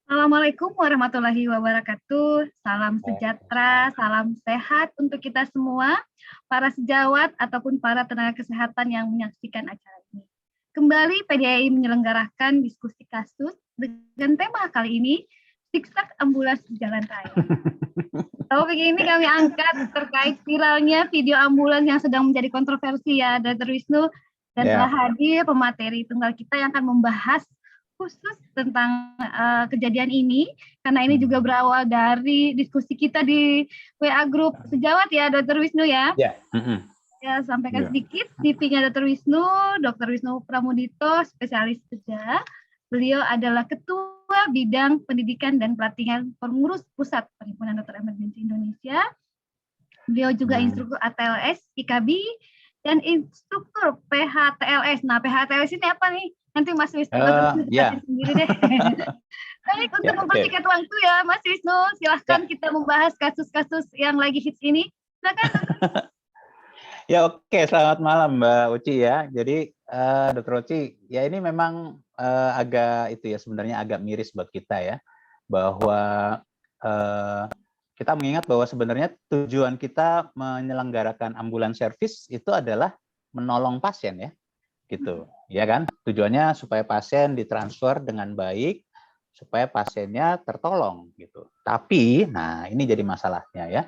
Assalamualaikum warahmatullahi wabarakatuh. Salam Waalaikumsalam. sejahtera, salam sehat untuk kita semua, para sejawat ataupun para tenaga kesehatan yang menyaksikan acara ini. Kembali PDAI menyelenggarakan diskusi kasus dengan tema kali ini, siksak ambulans di jalan raya. Topik ini kami angkat terkait viralnya video ambulans yang sedang menjadi kontroversi ya, Dr. Wisnu, dan telah hadir pemateri tunggal kita yang akan membahas khusus tentang kejadian ini, karena ini juga berawal dari diskusi kita di WA Group Sejawat ya, Dr. Wisnu ya. Ya. Ya, sampaikan sedikit CV-nya Dr. Wisnu, Dr. Wisnu Pramudito, spesialis bedah. Beliau adalah Ketua Bidang Pendidikan dan Pelatihan Pengurus Pusat Perhimpunan Dokter Emergensi Indonesia. Beliau juga instruktur ATLS, IKB, dan instruktur PHTLS. Nah, PHTLS ini apa nih? Nanti Mas Wisnu jelasin sendiri deh. Baik, untuk mempersingkat waktu ya, Mas Wisnu, silahkan kita membahas kasus-kasus yang lagi hits ini. Silakan. Ya, oke. Selamat malam Mbak Uci ya. Jadi Dr. Uci, ya ini memang agak itu ya sebenarnya agak miris buat kita ya, bahwa kita mengingat bahwa sebenarnya tujuan kita menyelenggarakan ambulans service itu adalah menolong pasien ya, gitu, ya kan? Tujuannya supaya pasien ditransfer dengan baik, supaya pasiennya tertolong gitu. Tapi, nah ini jadi masalahnya ya.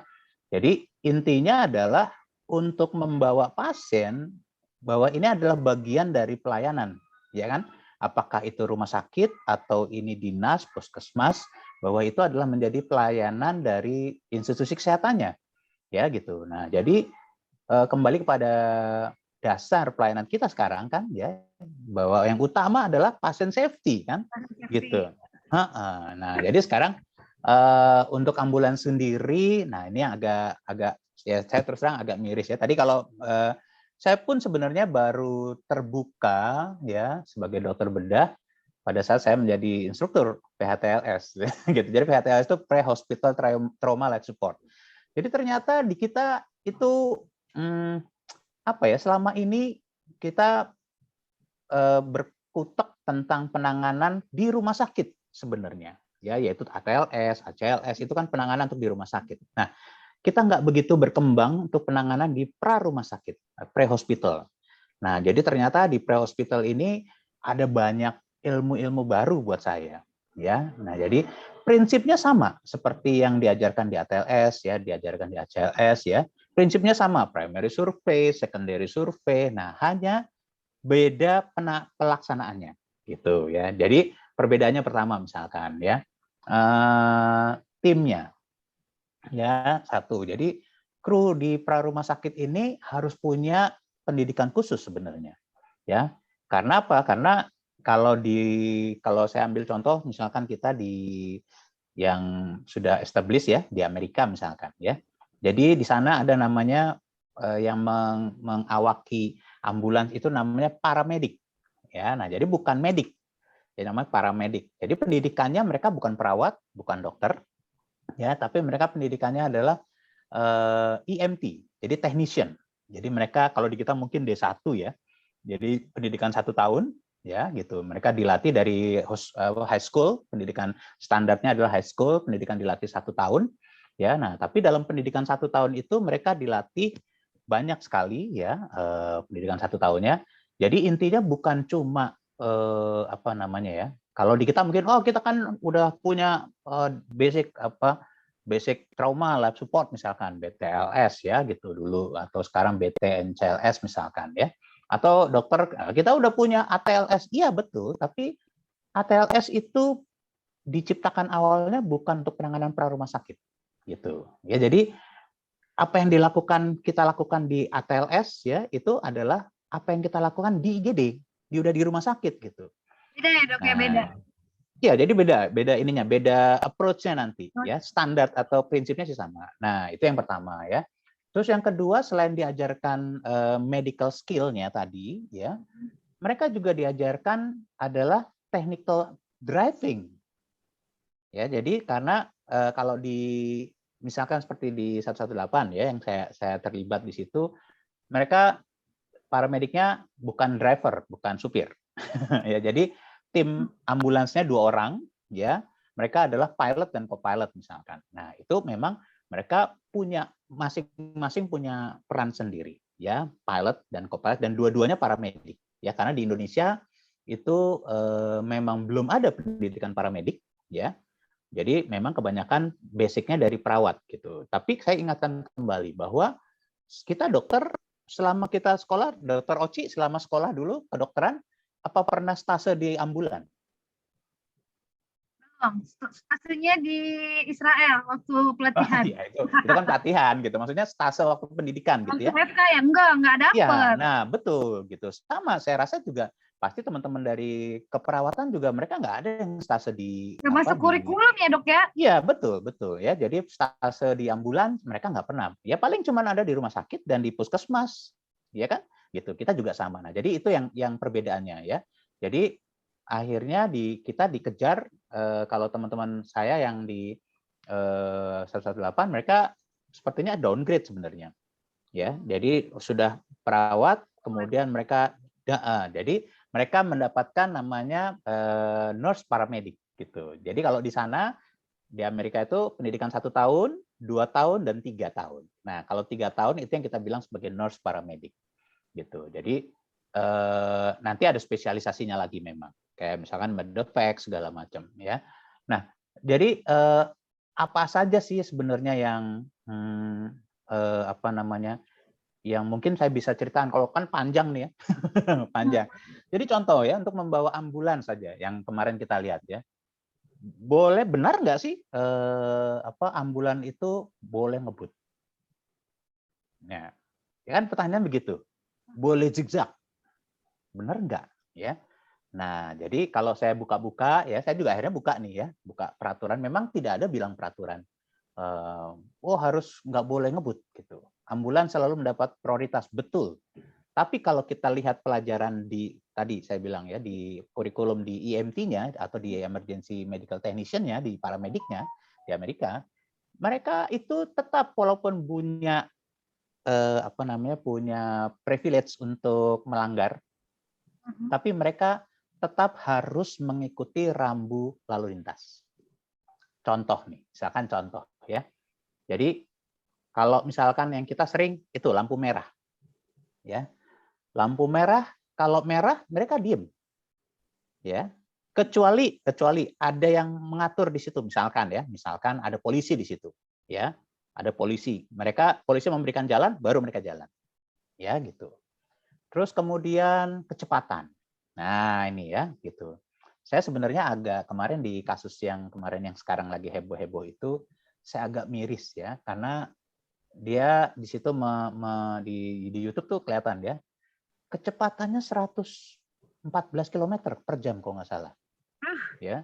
Jadi intinya adalah untuk membawa pasien bahwa ini adalah bagian dari pelayanan, ya kan? Apakah itu rumah sakit atau ini dinas, puskesmas, bahwa itu adalah menjadi pelayanan dari institusi kesehatannya, ya gitu. Nah, jadi kembali kepada dasar pelayanan kita sekarang kan, ya, bahwa yang utama adalah pasien safety kan, gitu. Nah, jadi sekarang untuk ambulans sendiri, nah ini yang agak ya saya terus terang agak miris ya. Tadi kalau saya pun sebenarnya baru terbuka ya sebagai dokter bedah pada saat saya menjadi instruktur PHTLS gitu. Jadi PHTLS itu Pre-Hospital Trauma Life Support. Jadi ternyata di kita itu apa ya, selama ini kita berkutat tentang penanganan di rumah sakit sebenarnya ya, yaitu ATLS, ACLS itu kan penanganan untuk di rumah sakit. Nah, kita nggak begitu berkembang untuk penanganan di pra rumah sakit, pre-hospital. Nah, jadi ternyata di pre-hospital ini ada banyak ilmu-ilmu baru buat saya. Ya, nah jadi prinsipnya sama seperti yang diajarkan di ATLS ya, diajarkan di ACLS ya. Prinsipnya sama, primary survey, secondary survey. Nah, hanya beda pelaksanaannya gitu ya. Jadi perbedaannya pertama misalkan ya, timnya ya satu. Jadi kru di pra rumah sakit ini harus punya pendidikan khusus sebenarnya ya. Karena apa? Karena kalau saya ambil contoh misalkan kita di yang sudah established ya di Amerika misalkan ya. Jadi di sana ada namanya yang mengawaki ambulans itu namanya paramedik ya. Nah, jadi bukan medik. Jadi namanya paramedik. Jadi pendidikannya mereka bukan perawat, bukan dokter ya, tapi mereka pendidikannya adalah EMT, jadi technician. Jadi mereka kalau di kita mungkin D1 ya. Jadi pendidikan 1 tahun ya gitu. Mereka dilatih dari high school, pendidikan standarnya adalah high school, pendidikan dilatih 1 tahun ya. Nah, tapi dalam pendidikan 1 tahun itu mereka dilatih banyak sekali ya pendidikan 1 tahunnya. Jadi intinya bukan cuma apa namanya ya. Kalau di kita mungkin kita kan udah punya basic trauma life support misalkan BTLS ya gitu dulu, atau sekarang BTNCLS misalkan ya. Atau dokter kita udah punya ATLS, iya betul, tapi ATLS itu diciptakan awalnya bukan untuk penanganan pra rumah sakit gitu. Ya jadi apa yang kita lakukan di ATLS ya itu adalah apa yang kita lakukan di IGD, udah di rumah sakit gitu. Beda ya dok ya, beda. Nah, ya, jadi beda ininya, beda approach-nya nanti ya, standar atau prinsipnya sih sama. Nah, itu yang pertama ya. Terus yang kedua, selain diajarkan medical skill-nya tadi ya, mereka juga diajarkan adalah technical driving. Ya, jadi karena kalau di misalkan seperti di 118 ya yang saya terlibat di situ, mereka paramediknya bukan driver, bukan supir. Ya, jadi tim ambulansnya 2 orang ya. mereka adalah pilot dan co-pilot misalkan. Nah, itu memang mereka punya masing-masing punya peran sendiri, ya, pilot dan co-pilot, dan dua-duanya paramedik. Ya, karena di Indonesia itu memang belum ada pendidikan paramedik, ya. Jadi memang kebanyakan basicnya dari perawat gitu. Tapi saya ingatkan kembali bahwa kita dokter, selama kita sekolah, Dokter Oci selama sekolah dulu kedokteran, apa pernah stase di ambulan? Aslinya di Israel waktu Oh, pelatihan. iya, itu kan pelatihan gitu. Maksudnya stase waktu pendidikan gitu Waktu ya. FK ya nggak Iya, dapet. nah betul gitu. Sama, saya rasa juga pasti teman-teman dari keperawatan juga mereka nggak ada yang stase di Nggak apa masuk di. kurikulum ya dok ya? Iya, betul, betul ya. Jadi stase di ambulan mereka nggak pernah. Ya paling cuma ada di rumah sakit dan di puskesmas, ya kan? Gitu. Kita juga sama. Nah, jadi itu yang perbedaannya ya. Jadi akhirnya kita dikejar, kalau teman-teman saya yang di 118 mereka sepertinya downgrade sebenarnya. Ya, jadi sudah perawat, kemudian mereka jadi mereka mendapatkan namanya nurse paramedic gitu. Jadi kalau di sana di Amerika itu pendidikan 1 tahun, 2 tahun, dan 3 tahun. Nah, kalau 3 tahun itu yang kita bilang sebagai nurse paramedic gitu. Jadi nanti ada spesialisasinya lagi memang, kayak misalkan medevac segala macam ya. Nah, jadi apa saja sih sebenarnya yang apa namanya, yang mungkin saya bisa ceritakan, kalau kan panjang nih ya, panjang. Jadi contoh ya, untuk membawa ambulan saja yang kemarin kita lihat ya. Boleh, benar nggak sih ambulan itu boleh ngebut? Nah, ya kan pertanyaan begitu. Boleh zigzag, benar nggak? Ya. Nah, jadi kalau saya buka-buka ya, saya juga akhirnya buka nih ya, buka peraturan. Memang tidak ada bilang peraturan. Harus nggak boleh ngebut gitu. Ambulan selalu mendapat prioritas, betul. Tapi kalau kita lihat pelajaran di tadi saya bilang ya, di kurikulum di EMT-nya atau di Emergency Medical Technician-nya, di paramediknya di Amerika, mereka itu tetap walaupun punya punya privilege untuk melanggar, tapi mereka tetap harus mengikuti rambu lalu lintas. Contoh nih, misalkan contoh ya. Jadi kalau misalkan yang kita sering itu lampu merah, ya, lampu merah, kalau merah mereka diem, ya, kecuali ada yang mengatur di situ, misalkan ya, misalkan ada polisi di situ, ya, ada polisi, polisi memberikan jalan, baru mereka jalan, ya gitu. Terus kemudian kecepatan, nah ini ya gitu. Saya sebenarnya agak kemarin di kasus yang kemarin yang sekarang lagi heboh-heboh itu, saya agak miris ya, karena dia di situ di YouTube tuh kelihatan ya, kecepatannya 114 km per jam kalau nggak salah. Ya,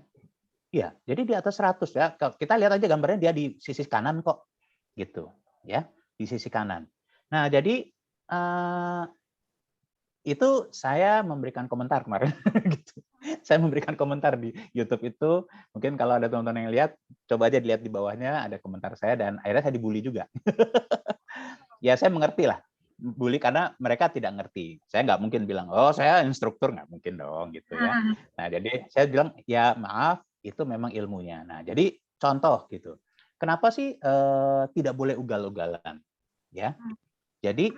iya. Jadi di atas 100 ya. Kita lihat aja gambarnya dia di sisi kanan kok, gitu. Ya, di sisi kanan. Nah, jadi itu saya memberikan komentar kemarin. Gitu. Saya memberikan komentar di YouTube itu. Mungkin kalau ada teman-teman yang lihat, coba aja dilihat di bawahnya ada komentar saya dan akhirnya saya dibully juga. Ya saya mengerti lah, bully karena mereka tidak ngerti. Saya nggak mungkin bilang, oh saya instruktur, nggak mungkin dong gitu ya. Nah jadi saya bilang, ya maaf, itu memang ilmunya. Nah jadi contoh gitu. Kenapa sih tidak boleh ugal-ugalan? Ya, jadi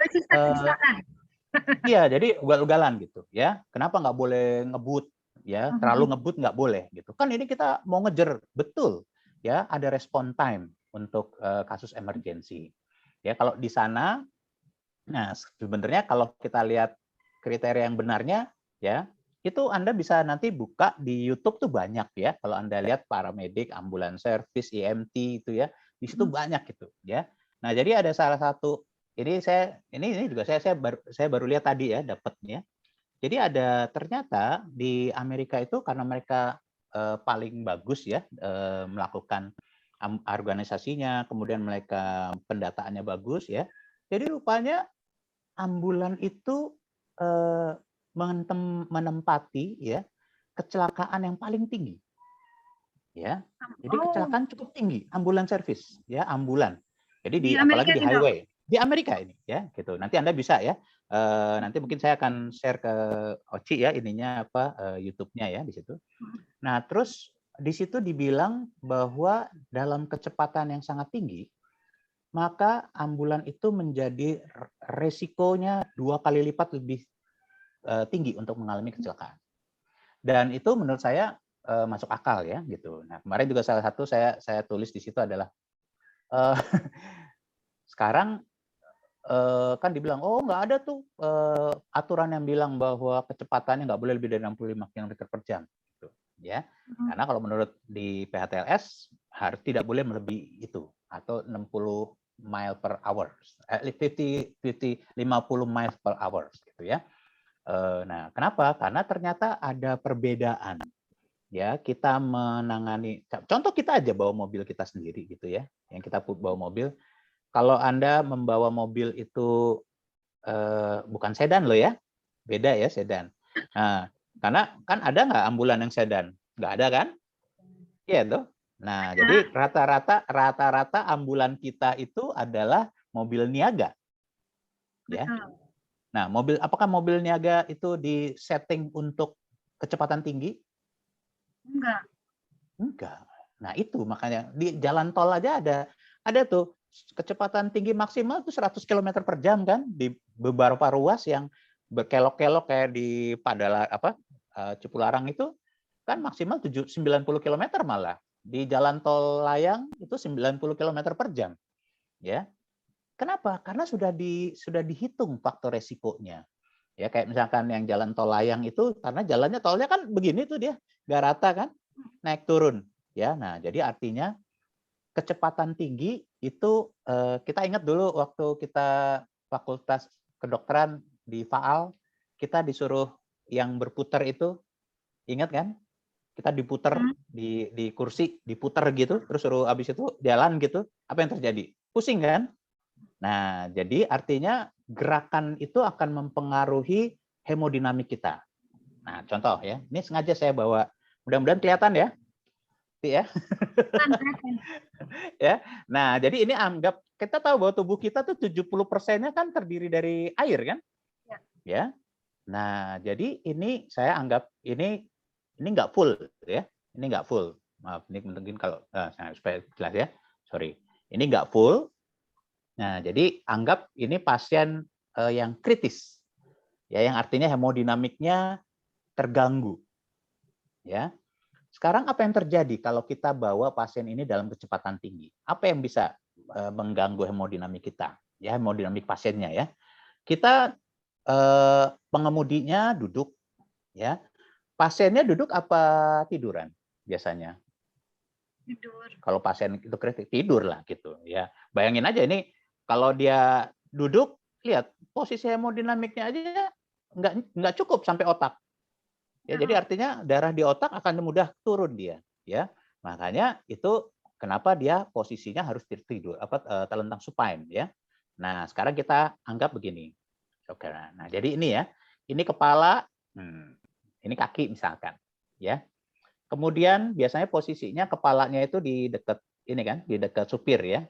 iya, jadi ugal-ugalan gitu ya. Kenapa nggak boleh ngebut? Ya, terlalu ngebut nggak boleh gitu. Kan ini kita mau ngejar, betul. Ya, ada respon time untuk kasus emergency. Ya, kalau di sana, nah sebenarnya kalau kita lihat kriteria yang benarnya, ya itu Anda bisa nanti buka di YouTube tuh banyak ya. Kalau Anda lihat paramedik, ambulans service, EMT itu ya, di situ banyak gitu ya. Nah jadi ada salah satu ini juga saya baru lihat tadi ya dapatnya. Jadi ada ternyata di Amerika itu karena mereka paling bagus ya melakukan organisasinya, kemudian mereka pendataannya bagus ya. Jadi rupanya ambulan itu menempati ya kecelakaan yang paling tinggi. Ya. Jadi kecelakaan cukup tinggi, ambulan service ya, ambulan. Jadi apalagi di highway. Di Amerika ini ya, gitu. Nanti Anda bisa ya. Nanti mungkin saya akan share ke Oci ya ininya YouTube-nya ya di situ. Nah, terus di situ dibilang bahwa dalam kecepatan yang sangat tinggi, maka ambulan itu menjadi resikonya 2 kali lipat lebih tinggi untuk mengalami kecelakaan. Dan itu menurut saya masuk akal ya gitu. Nah, kemarin juga salah satu saya tulis di situ adalah sekarang kan dibilang, oh nggak ada tuh aturan yang bilang bahwa kecepatannya nggak boleh lebih dari 65 km per jam. Gitu, ya. Karena kalau menurut di PHTLS harus tidak boleh melebihi itu atau 60 mile per hour, 50 miles per hour gitu ya. Nah, kenapa? Karena ternyata ada perbedaan. Ya, kita menangani. Contoh kita aja bawa mobil kita sendiri gitu ya, yang kita bawa mobil. Kalau Anda membawa mobil itu bukan sedan loh ya, beda ya sedan. Nah, karena kan ada nggak ambulan yang sedan? Nggak ada kan? Iya tuh. Nah, jadi rata-rata ambulan kita itu adalah mobil niaga. Ya. Nah, apakah mobil niaga itu disetting untuk kecepatan tinggi? Enggak. Enggak. Nah, itu makanya di jalan tol aja ada tuh kecepatan tinggi maksimal tuh 100 km per jam kan di beberapa ruas yang berkelok-kelok kayak di Cipularang itu kan maksimal 90 km malah. Di jalan tol layang itu 90 km per jam. Ya. Kenapa? Karena sudah dihitung faktor resikonya. Ya kayak misalkan yang jalan tol layang itu karena jalannya tolnya kan begini tuh dia, nggak rata kan, naik turun. Ya, nah jadi artinya kecepatan tinggi itu kita ingat dulu waktu kita fakultas kedokteran di FAAL, kita disuruh yang berputar itu, ingat kan? Kita diputar di kursi, diputar gitu, terus suruh habis itu jalan gitu. Apa yang terjadi? Pusing kan? Nah, jadi artinya gerakan itu akan mempengaruhi hemodinamik kita. Nah, contoh ya, ini sengaja saya bawa, mudah-mudahan kelihatan ya. Ya. Ya. Nah, jadi ini anggap kita tahu bahwa tubuh kita tuh 70%-nya kan terdiri dari air kan? Ya. Nah, jadi ini saya anggap ini nggak full ya. Ini nggak full. Maaf, ini mungkin kalau supaya jelas ya. Sorry. Ini nggak full. Nah, jadi anggap ini pasien yang kritis. Ya, yang artinya hemodinamiknya terganggu. Ya. Sekarang apa yang terjadi kalau kita bawa pasien ini dalam kecepatan tinggi? Apa yang bisa mengganggu hemodinamik kita? Ya, hemodinamik pasiennya ya. Kita pengemudinya duduk ya. Pasiennya duduk apa tiduran biasanya? Tidur. Kalau pasien itu kritis tidur lah gitu ya. Bayangin aja ini kalau dia duduk, lihat posisi hemodinamiknya aja nggak cukup sampai otak. Ya, jadi artinya darah di otak akan mudah turun dia, ya. Makanya itu kenapa dia posisinya harus tidur telentang supine, ya. Nah, sekarang kita anggap begini. Oke. Nah, jadi ini ya. Ini kepala, ini kaki misalkan, ya. Kemudian biasanya posisinya kepalanya itu di dekat ini kan, di dekat supir ya.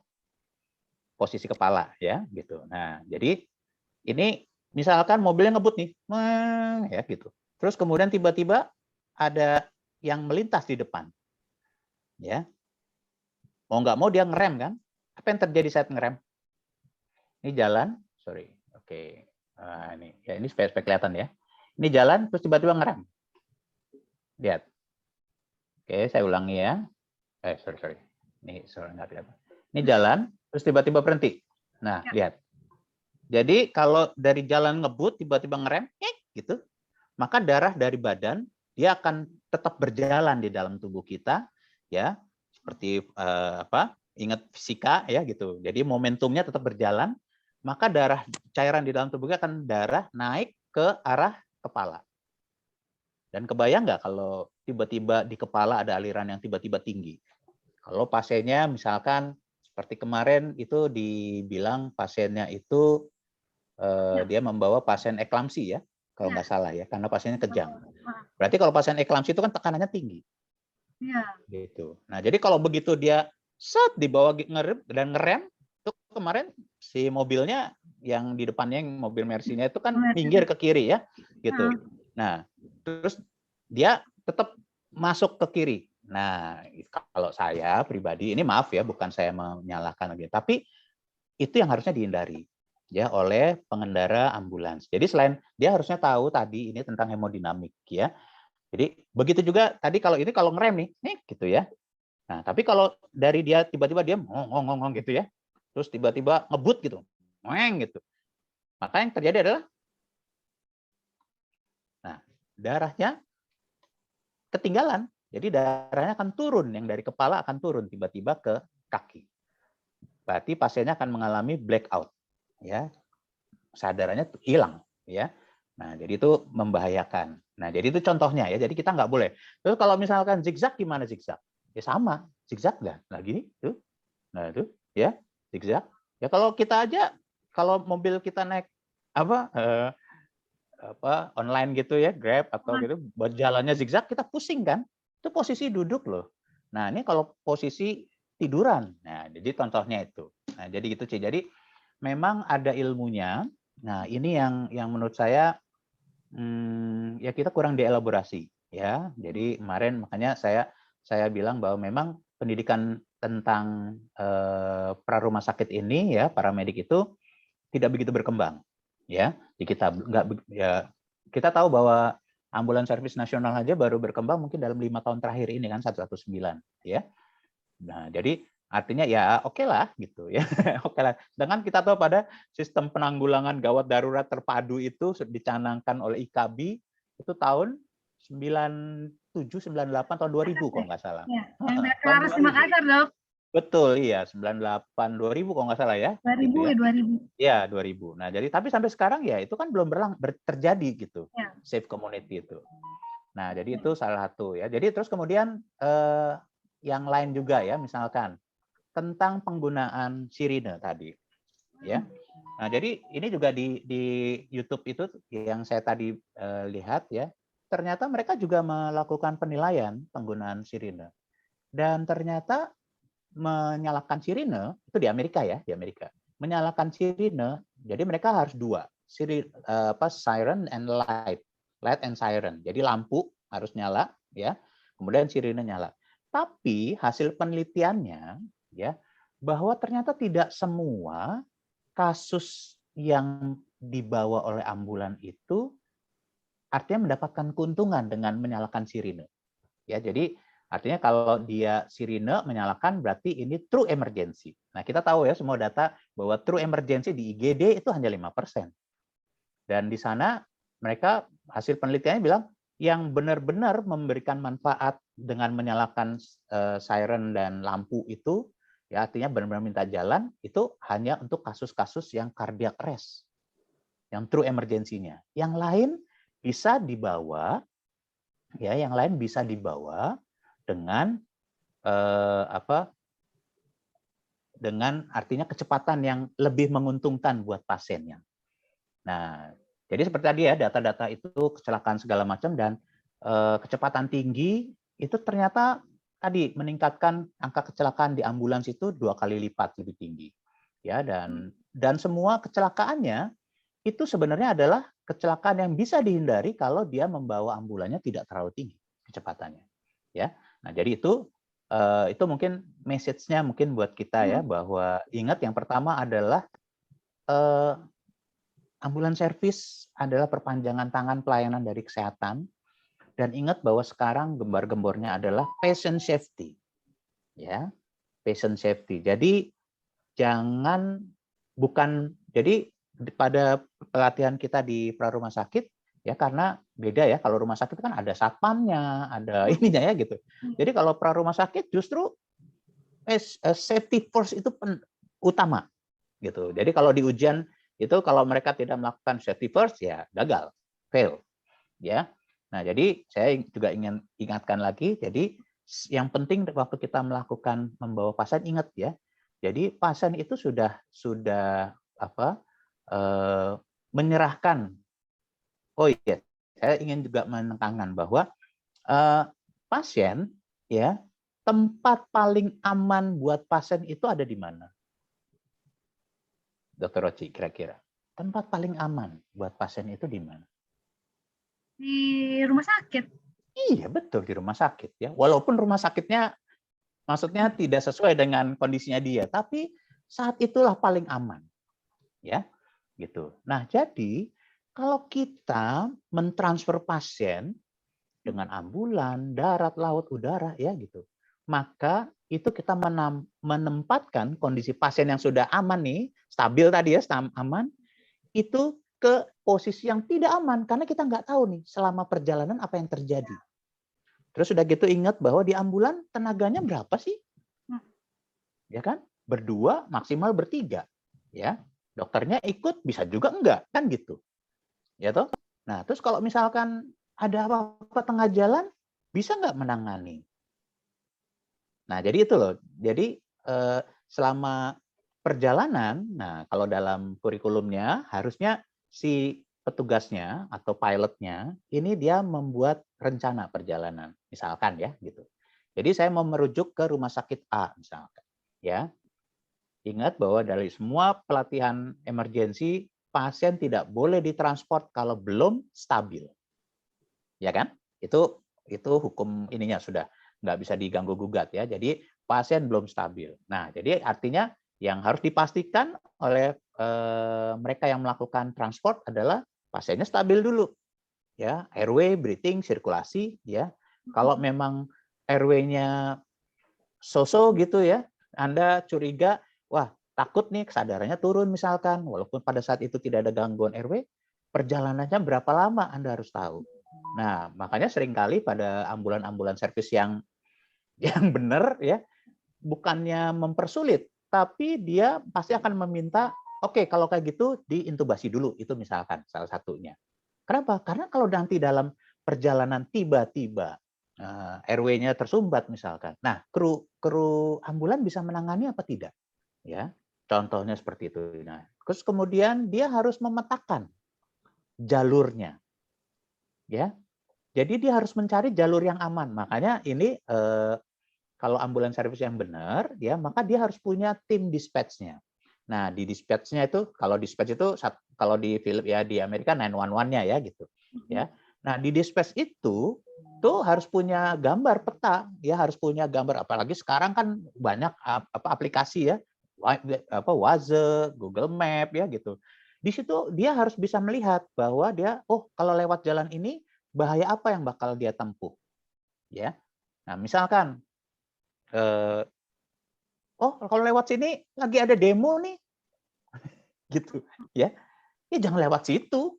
Posisi kepala ya, gitu. Nah, jadi ini misalkan mobilnya ngebut nih, ya gitu. Terus kemudian tiba-tiba ada yang melintas di depan. Ya. Mau nggak mau dia ngerem kan? Apa yang terjadi saat ngerem? Ini jalan, sorry. Oke. Ini ya ini supaya kelihatan ya. Ini jalan terus tiba-tiba ngerem. Lihat. Oke, saya ulangi ya. Sorry. Ini sorry nggak kelihatan. Ini jalan terus tiba-tiba berhenti. Nah, lihat. Jadi kalau dari jalan ngebut tiba-tiba ngerem, gitu, maka darah dari badan dia akan tetap berjalan di dalam tubuh kita, ya, seperti ingat fisika ya gitu. Jadi momentumnya tetap berjalan, maka cairan di dalam tubuh kita akan naik ke arah kepala. Dan kebayang nggak kalau tiba-tiba di kepala ada aliran yang tiba-tiba tinggi? Kalau pasiennya misalkan seperti kemarin itu dibilang pasiennya itu dia membawa pasien eklamsi ya, kalau nggak salah ya, karena pasiennya kejang. Berarti kalau pasien eklamsi itu kan tekanannya tinggi. Iya. Gitu. Nah, jadi kalau begitu dia dibawa ngerem, itu kemarin si mobilnya yang di depannya yang mobil Mercy-nya itu kan minggir ke kiri ya, gitu. Nah, terus dia tetap masuk ke kiri. Nah, kalau saya pribadi, ini maaf ya, bukan saya menyalahkan lagi, tapi itu yang harusnya dihindari ya oleh pengendara ambulans. Jadi selain dia harusnya tahu tadi ini tentang hemodinamik ya. Jadi begitu juga tadi kalau ini kalau ngerem nih gitu ya. Nah, tapi kalau dari dia tiba-tiba dia ngong gitu ya. Terus tiba-tiba ngebut gitu. Ngeng gitu. Maka yang terjadi adalah nah, darahnya ketinggalan. Jadi darahnya akan turun, yang dari kepala akan turun tiba-tiba ke kaki. Berarti pasiennya akan mengalami blackout, ya, sadarannya hilang, ya. Nah, jadi itu membahayakan. Nah, jadi itu contohnya ya. Jadi kita nggak boleh. Terus kalau misalkan zigzag gimana zigzag? Ya sama, zigzag nggak? Nah gini, tuh, nah itu, ya, zigzag. Ya kalau kita aja, kalau mobil kita naik apa online gitu ya, Grab atau gitu, buat jalannya zigzag kita pusing kan? Itu posisi duduk loh. Nah, ini kalau posisi tiduran. Nah, jadi contohnya itu. Nah, jadi gitu sih. Jadi memang ada ilmunya. Nah, ini yang menurut saya ya kita kurang dielaborasi ya. Jadi kemarin makanya saya bilang bahwa memang pendidikan tentang pra-rumah sakit ini ya, para medik itu tidak begitu berkembang ya. Di kita nggak ya, kita tahu bahwa ambulans servis nasional aja baru berkembang mungkin dalam 5 tahun terakhir ini kan 119 ya. Nah, jadi artinya ya oke lah gitu ya. Oke lah. Sedangkan kita tahu pada sistem penanggulangan gawat darurat terpadu itu dicanangkan oleh IKB itu tahun 97, 98, tahun 2000 kalau nggak salah. Ya, yang Tahun deklarasi 2000. Makassar, Dok. Betul, iya, 98, 2000 kalau nggak salah ya, 2000 gitu ya. ya, 2000. Iya, 2000. Nah, jadi tapi sampai sekarang ya itu kan belum terjadi gitu. Ya. Safe community itu. Nah, jadi Ya. itu salah satu ya. Jadi terus kemudian yang lain juga ya, misalkan tentang penggunaan sirine tadi, ya. Nah, jadi ini juga di YouTube itu yang saya tadi lihat ya, ternyata mereka juga melakukan penilaian penggunaan sirine. Dan ternyata menyalakan sirine itu di Amerika ya, di Amerika. Menyalakan sirine, jadi mereka harus dua, siren and light, light and siren. Jadi lampu harus nyala ya, kemudian sirine nyala. Tapi hasil penelitiannya ya bahwa ternyata tidak semua kasus yang dibawa oleh ambulan itu artinya mendapatkan keuntungan dengan menyalakan sirine. Ya, jadi artinya kalau dia sirine menyalakan berarti ini true emergency. Nah, kita tahu ya semua data bahwa true emergency di IGD itu hanya 5%. Dan di sana mereka hasil penelitiannya bilang yang benar-benar memberikan manfaat dengan menyalakan siren dan lampu itu ya artinya benar-benar minta jalan itu hanya untuk kasus-kasus yang cardiac arrest, yang true emergency-nya. Yang lain bisa dibawa ya, yang lain bisa dibawa dengan dengan artinya kecepatan yang lebih menguntungkan buat pasiennya. Nah, jadi seperti tadi ya data-data itu kecelakaan segala macam dan kecepatan tinggi itu ternyata tadi meningkatkan angka kecelakaan di ambulans itu 2 kali lipat lebih tinggi. Ya, dan semua kecelakaannya itu sebenarnya adalah kecelakaan yang bisa dihindari kalau dia membawa ambulannya tidak terlalu tinggi kecepatannya. Ya. Nah, jadi itu mungkin message-nya mungkin buat kita ya bahwa ingat yang pertama adalah ambulans service adalah perpanjangan tangan pelayanan dari kesehatan dan ingat bahwa sekarang gembar-gembornya adalah patient safety. Ya, patient safety. Jadi jadi pada pelatihan kita di pra rumah sakit ya karena beda ya kalau rumah sakit kan ada satpamnya, ada ininya ya gitu. Jadi kalau pra rumah sakit justru safety first itu utama gitu. Jadi kalau di ujian itu kalau mereka tidak melakukan safety first ya gagal, fail ya. Nah, jadi saya juga ingin ingatkan lagi jadi yang penting waktu kita melakukan membawa pasien ingat ya. Jadi pasien itu sudah menyerahkan. Oh iya, saya ingin juga menekankan bahwa pasien ya tempat paling aman buat pasien itu ada di mana? Dokter Roci, kira-kira tempat paling aman buat pasien itu di mana? Di rumah sakit. Iya, betul di rumah sakit ya. Walaupun rumah sakitnya maksudnya tidak sesuai dengan kondisinya dia, tapi saat itulah paling aman, ya, gitu. Nah, jadi kalau kita mentransfer pasien dengan ambulan, darat, laut, udara, ya gitu, maka itu kita menempatkan kondisi pasien yang sudah aman nih, stabil tadi ya, aman, itu ke posisi yang tidak aman karena kita nggak tahu nih selama perjalanan apa yang terjadi. Terus udah gitu ingat bahwa di ambulan tenaganya berapa sih? Ya kan? Berdua, maksimal bertiga. Ya. Dokternya ikut, bisa juga enggak, kan gitu. Ya toh? Nah, terus kalau misalkan ada apa-apa tengah jalan, bisa nggak menangani? Nah, jadi itu loh. Jadi selama perjalanan, nah kalau dalam kurikulumnya harusnya si petugasnya atau pilotnya ini dia membuat rencana perjalanan, misalkan ya gitu. Jadi saya mau merujuk ke rumah sakit A misalkan, ya. Ingat bahwa dari semua pelatihan emergensi pasien tidak boleh ditransport kalau belum stabil, ya kan? Itu hukum ininya sudah nggak bisa diganggu gugat ya. Jadi pasien belum stabil. Nah, jadi artinya yang harus dipastikan oleh mereka yang melakukan transport adalah pasiennya stabil dulu, ya, airway, breathing, sirkulasi, ya. Kalau memang airway-nya so-so gitu ya, Anda curiga, wah takut nih kesadarannya turun misalkan, walaupun pada saat itu tidak ada gangguan airway, perjalanannya berapa lama Anda harus tahu. Nah, makanya seringkali pada ambulan-ambulan servis yang benar ya, bukannya mempersulit, tapi dia pasti akan meminta, oke, kalau kayak gitu diintubasi dulu, itu misalkan salah satunya. Kenapa? Karena kalau nanti dalam perjalanan tiba-tiba RW-nya tersumbat misalkan. Nah, kru ambulan bisa menangani apa tidak? Ya, contohnya seperti itu. Nah, terus kemudian dia harus memetakan jalurnya, ya. Jadi dia harus mencari jalur yang aman. Makanya ini kalau ambulans servis yang benar, ya maka dia harus punya tim dispatch-nya. Nah, di dispatch-nya itu kalau dispatch itu kalau di film ya di Amerika 911-nya ya gitu. Ya. Nah, di dispatch itu tuh harus punya gambar peta, ya harus punya gambar apalagi sekarang kan banyak aplikasi ya. Waze, Google Map ya gitu. Di situ dia harus bisa melihat bahwa dia kalau lewat jalan ini bahaya apa yang bakal dia tempuh. Ya. Nah, misalkan kalau lewat sini lagi ada demo nih, gitu ya. Ya jangan lewat situ.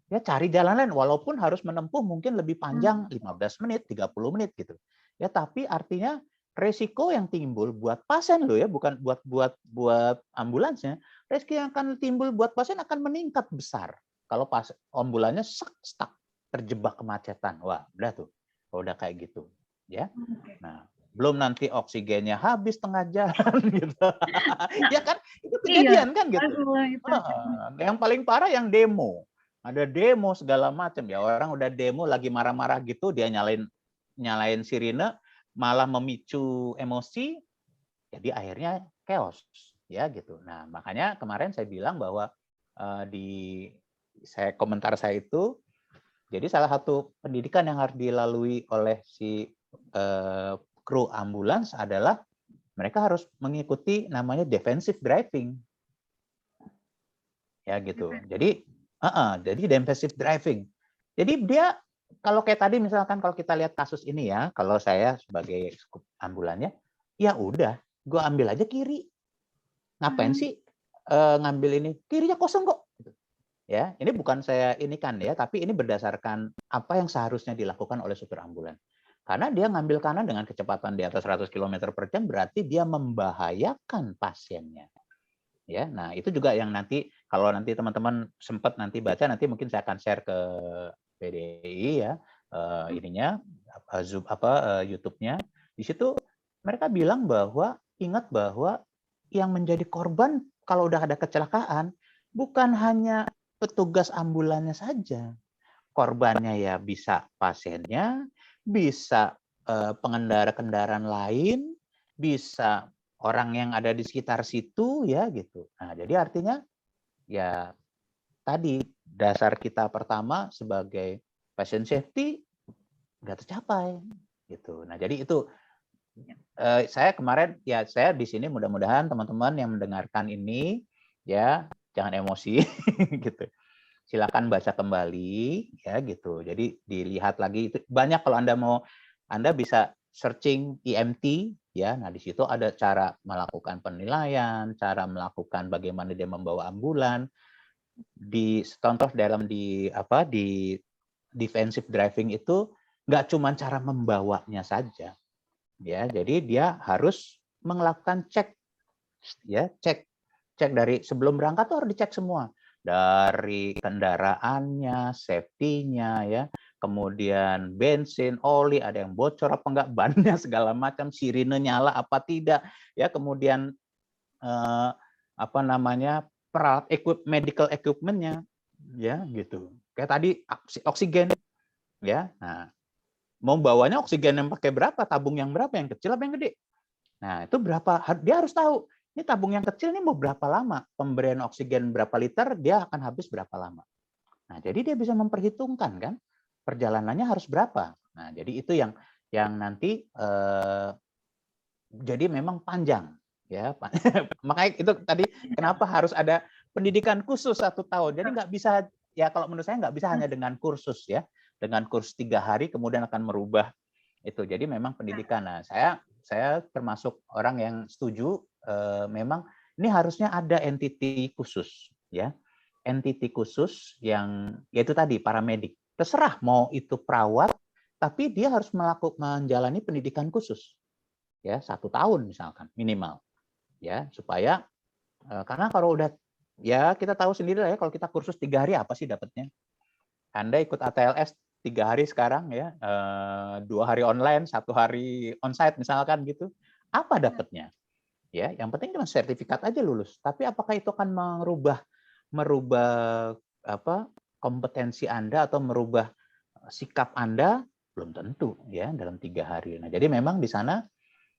Ya cari jalan lain walaupun harus menempuh mungkin lebih panjang 15 menit, 30 menit gitu. Ya tapi artinya resiko yang timbul buat pasien loh ya, bukan buat ambulansnya. Resiko yang akan timbul buat pasien akan meningkat besar. Kalau pas ambulannya stuck, terjebak kemacetan. Wah, udah tuh. Udah kayak gitu, ya. Nah, belum nanti oksigennya habis tengah jalan gitu. Ya kan? Itu Iya, kejadian kan gitu. itu. Yang paling parah yang demo. Ada demo segala macam ya, orang udah demo lagi marah-marah gitu, dia nyalain sirine, malah memicu emosi, jadi akhirnya chaos ya gitu. Nah, makanya kemarin saya bilang bahwa komentar saya itu, jadi salah satu pendidikan yang harus dilalui oleh si kru ambulans adalah mereka harus mengikuti namanya defensive driving. Ya gitu. Jadi defensive driving. Jadi dia kalau kayak tadi misalkan kalau kita lihat kasus ini ya, kalau saya sebagai ambulannya, ya udah, gue ambil aja kiri. Ngapain sih ngambil ini? Kirinya kosong kok. Ya, ini bukan saya ini kan ya, tapi ini berdasarkan apa yang seharusnya dilakukan oleh supir ambulan. Karena dia ngambil kanan dengan kecepatan di atas 100 km per jam, berarti dia membahayakan pasiennya. Ya, nah itu juga yang nanti kalau nanti teman-teman sempat nanti baca, nanti mungkin saya akan share ke PDI ya ininya Zoom YouTube-nya. Di situ mereka bilang bahwa ingat bahwa yang menjadi korban kalau udah ada kecelakaan bukan hanya petugas ambulannya saja. Korbannya ya bisa pasiennya, bisa pengendara kendaraan lain, bisa orang yang ada di sekitar situ ya gitu. Nah, jadi artinya ya tadi dasar kita pertama sebagai patient safety nggak tercapai gitu. Nah, jadi itu saya kemarin ya, saya di sini mudah-mudahan teman-teman yang mendengarkan ini ya jangan emosi gitu. Silakan baca kembali ya gitu. Jadi dilihat lagi, itu banyak. Kalau Anda bisa searching EMT ya. Nah, di situ ada cara melakukan penilaian, cara melakukan bagaimana dia membawa ambulan. Di contoh dalam di defensive driving itu nggak cuma cara membawanya saja ya. Jadi dia harus melakukan cek ya, cek dari sebelum berangkat tuh harus dicek semua, dari kendaraannya, safety-nya ya, kemudian bensin, oli, ada yang bocor apa enggak, bannya segala macam, sirine nyala apa tidak ya, kemudian apa namanya, medical equipment-nya ya gitu. Kayak tadi oksigen ya. Nah, mau bawanya oksigen yang pakai berapa, tabung yang berapa, yang kecil apa yang gede. Nah, itu berapa, dia harus tahu, ini tabung yang kecil ini mau berapa lama, pemberian oksigen berapa liter, dia akan habis berapa lama. Nah, jadi dia bisa memperhitungkan kan, perjalanannya harus berapa. Nah, jadi itu yang nanti jadi memang panjang ya. Makanya itu tadi kenapa harus ada pendidikan khusus 1 tahun. Jadi nggak bisa ya, kalau menurut saya nggak bisa hanya dengan kursus ya, dengan kursus 3 hari kemudian akan merubah itu. Jadi memang pendidikan. Nah, saya termasuk orang yang setuju memang ini harusnya ada entity khusus ya. Entity khusus yang yaitu tadi paramedik. Terserah mau itu perawat, tapi dia harus menjalani pendidikan khusus ya, 1 tahun misalkan minimal ya, supaya karena kalau udah ya kita tahu sendiri lah ya, kalau kita kursus 3 hari apa sih dapatnya. Anda ikut ATLS 3 hari sekarang ya, 2 hari online, 1 hari onsite misalkan gitu, apa dapatnya? Ya, yang penting cuma sertifikat aja lulus. Tapi apakah itu akan merubah apa kompetensi Anda atau merubah sikap Anda? Belum tentu ya dalam 3 hari. Nah, jadi memang di sana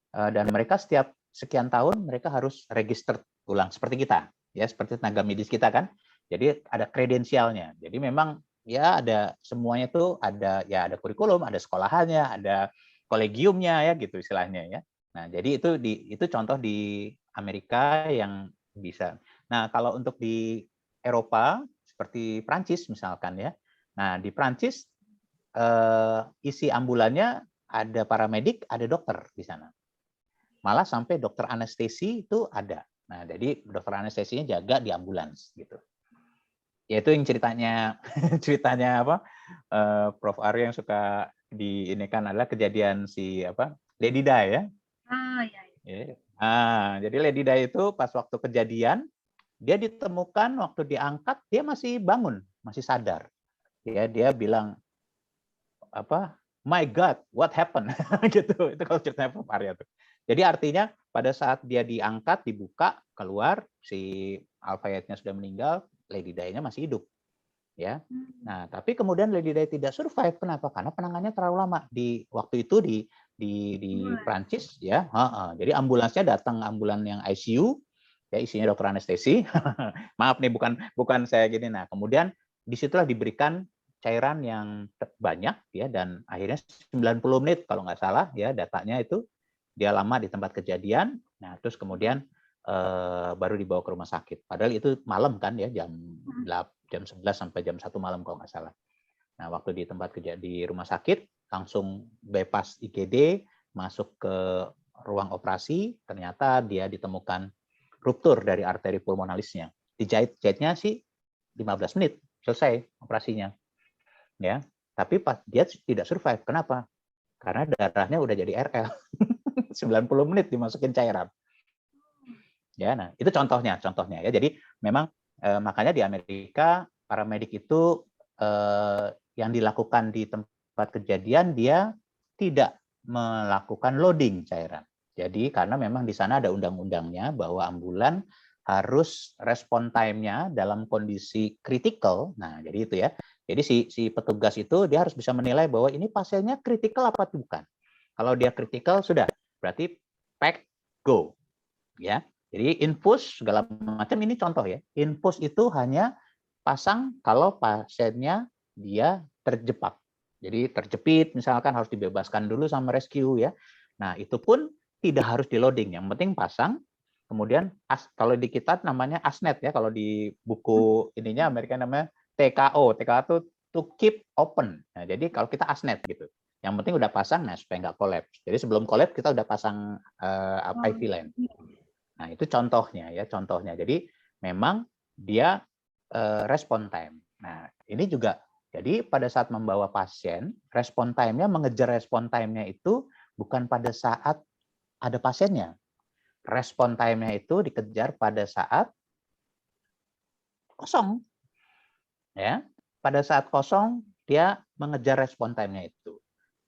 dan mereka setiap sekian tahun mereka harus register ulang seperti kita ya, seperti tenaga medis kita kan. Jadi ada kredensialnya. Jadi memang ya ada semuanya tuh, ada ya, ada kurikulum, ada sekolahannya, ada kolegiumnya ya gitu istilahnya ya. Nah, jadi itu contoh di Amerika yang bisa. Nah, kalau untuk di Eropa seperti Prancis misalkan ya. Nah, di Prancis isi ambulannya ada paramedik, ada dokter di sana. Malah sampai dokter anestesi itu ada. Nah, jadi dokter anestesinya jaga di ambulans gitu. Ya itu yang ceritanya apa? Prof Aryo yang suka di ini kan adalah kejadian si apa? Lady Di ya. Ah, ya. Jadi Lady Di itu pas waktu kejadian dia ditemukan waktu diangkat dia masih bangun, masih sadar. Ya, dia bilang apa? My God, what happened? gitu. Itu kalau ceritanya Prof Arya tuh. Jadi artinya pada saat dia diangkat, dibuka, keluar, si Al-Fayednya sudah meninggal, Lady Di-nya masih hidup. Ya. Nah, tapi kemudian Lady Di tidak survive. Kenapa? Karena penanganannya terlalu lama. Di waktu itu di Prancis ya. Jadi ambulansnya datang, ambulan yang ICU, ya isinya dokter anestesi. Maaf nih, bukan saya gini. Nah, kemudian disitulah diberikan cairan yang banyak ya, dan akhirnya 90 menit kalau nggak salah ya datanya itu dia lama di tempat kejadian. Nah, terus kemudian baru dibawa ke rumah sakit. Padahal itu malam kan ya, jam 11 sampai jam 1 malam kalau nggak salah. Nah, waktu di tempat kejadian di rumah sakit langsung bypass IGD, masuk ke ruang operasi, ternyata dia ditemukan ruptur dari arteri pulmonalisnya. Dijahitnya sih 15 menit selesai operasinya. Ya, tapi pas dia tidak survive. Kenapa? Karena darahnya udah jadi RL. 90 menit dimasukin cairan. Ya, nah itu contohnya ya. Jadi memang makanya di Amerika paramedik itu yang dilakukan di tempat kejadian dia tidak melakukan loading cairan. Jadi karena memang di sana ada undang-undangnya bahwa ambulan harus respon time-nya dalam kondisi kritikal. Nah, jadi itu ya. Jadi si petugas itu dia harus bisa menilai bahwa ini pasiennya kritikal apa bukan. Kalau dia kritikal sudah, berarti pack go. Ya. Jadi infus segala macam ini contoh ya. Infus itu hanya pasang kalau pasiennya dia terjebak. Jadi terjepit misalkan harus dibebaskan dulu sama rescue ya. Nah, itu pun tidak harus di loading, yang penting pasang. Kemudian kalau di kita namanya ASNET ya, kalau di buku ininya Amerika namanya TKO. TKO itu to keep open. Nah, jadi kalau kita ASNET gitu. Yang penting udah pasang, nah supaya nggak collapse. Jadi sebelum collapse kita udah pasang IV line. Nah, itu contohnya ya, contohnya. Jadi memang dia respon time. Nah, ini juga jadi pada saat membawa pasien, respon time-nya mengejar respon time-nya itu bukan pada saat ada pasiennya. Respon time-nya itu dikejar pada saat kosong. Ya. Pada saat kosong dia mengejar respon time-nya itu.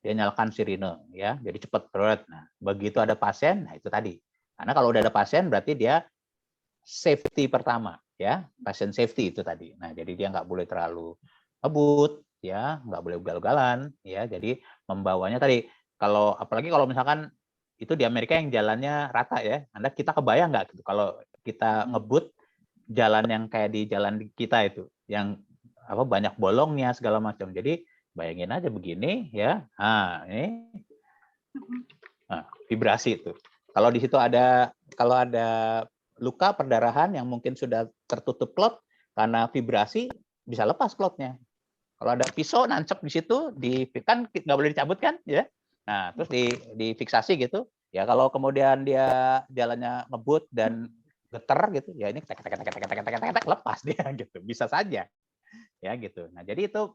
Dia nyalakan sirine ya, jadi cepat berat. Nah, begitu ada pasien, nah itu tadi. Karena kalau udah ada pasien berarti dia safety pertama ya, pasien safety itu tadi. Nah, jadi dia nggak boleh terlalu ngebut ya, nggak boleh ugal-ugalan ya. Jadi membawanya tadi kalau apalagi kalau misalkan itu di Amerika yang jalannya rata ya. Kita kebayang nggak gitu kalau kita ngebut jalan yang kayak di jalan kita itu yang apa banyak bolongnya segala macam. Jadi bayangin aja begini ya. Nah, ini vibrasi itu. Kalau di situ ada luka perdarahan yang mungkin sudah tertutup klot karena vibrasi bisa lepas klotnya. Kalau ada pisau nancep di situ, kan nggak boleh dicabut kan, ya. Nah, terus difiksasi gitu. Ya kalau kemudian dia jalannya ngebut dan geter gitu, ya ini lepas dia gitu. Bisa saja, ya gitu. Nah, jadi itu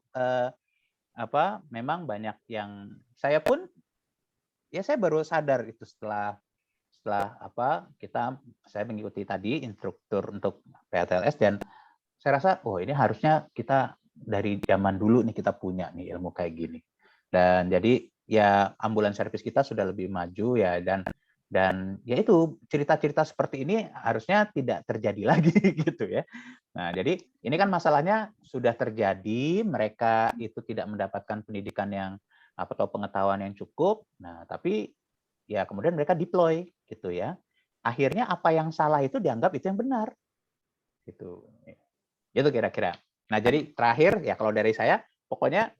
memang banyak yang saya pun ya saya baru sadar itu setelah saya mengikuti tadi instruktur untuk PTLS dan saya rasa ini harusnya kita dari zaman dulu nih kita punya nih ilmu kayak gini. Dan jadi ya ambulans servis kita sudah lebih maju ya dan ya itu cerita-cerita seperti ini harusnya tidak terjadi lagi gitu ya. Nah, jadi ini kan masalahnya sudah terjadi, mereka itu tidak mendapatkan pendidikan yang atau pengetahuan yang cukup. Nah, tapi ya kemudian mereka deploy gitu ya. Akhirnya apa yang salah itu dianggap itu yang benar. Gitu. Itu kira-kira. Nah, jadi terakhir ya kalau dari saya pokoknya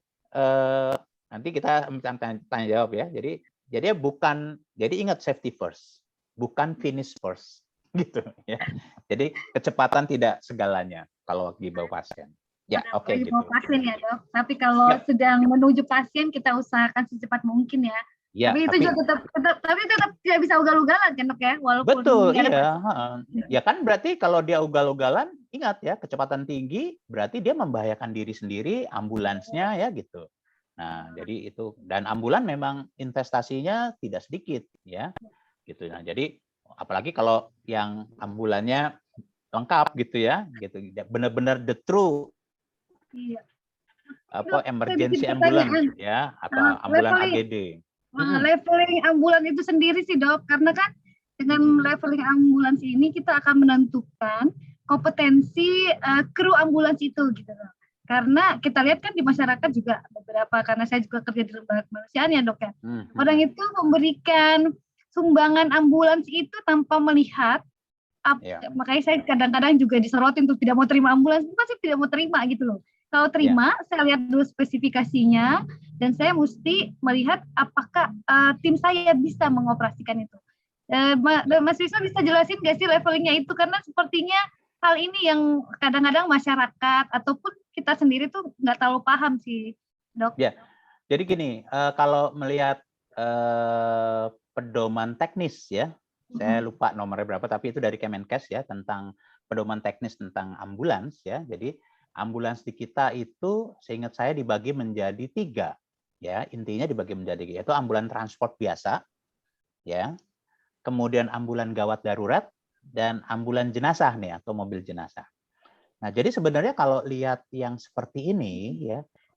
nanti kita tanya jawab ya. Jadi ingat safety first, bukan finish first gitu ya. Jadi kecepatan tidak segalanya kalau di bawah pasien. Ya, oke Lagi gitu. bawa pasien ya, Dok. Tapi kalau sedang menuju pasien kita usahakan secepat mungkin ya. Ya, tapi itu juga tetap tidak bisa ugal-ugalan kan, Dok ya, walaupun betul, iya. Ya kan berarti kalau dia ugal-ugalan, ingat ya, kecepatan tinggi berarti dia membahayakan diri sendiri, ambulansnya ya gitu. Nah, jadi itu dan ambulan memang investasinya tidak sedikit ya. Gitu. Nah, jadi apalagi kalau yang ambulannya lengkap gitu ya, gitu. Benar-benar the true emergency ambulance ya atau ambulan AGD. Leveling ambulans itu sendiri sih, Dok, karena kan dengan leveling ambulans ini kita akan menentukan kompetensi kru ambulans itu gitu loh. Karena kita lihat kan di masyarakat juga beberapa, karena saya juga kerja di lembaga kemanusiaan ya, Dok ya. Orang itu memberikan sumbangan ambulans itu tanpa melihat makanya saya kadang-kadang juga disorotin untuk tidak mau terima ambulans, pasti tidak mau terima gitu loh. Kalau terima, saya lihat dulu spesifikasinya, dan saya mesti melihat apakah tim saya bisa mengoperasikan itu. Mas Wisnu bisa jelasin nggak sih levelingnya itu? Karena sepertinya hal ini yang kadang-kadang masyarakat ataupun kita sendiri tuh nggak terlalu paham sih, Dok. Ya, jadi gini, kalau melihat pedoman teknis ya, saya lupa nomornya berapa, tapi itu dari Kemenkes ya, tentang pedoman teknis tentang ambulans ya. Jadi ambulans di kita itu seingat saya dibagi menjadi 3 ya, intinya dibagi menjadi yaitu ambulan transport biasa ya, kemudian ambulan gawat darurat dan ambulan jenazah nih atau mobil jenazah. Nah, jadi sebenarnya kalau lihat yang seperti ini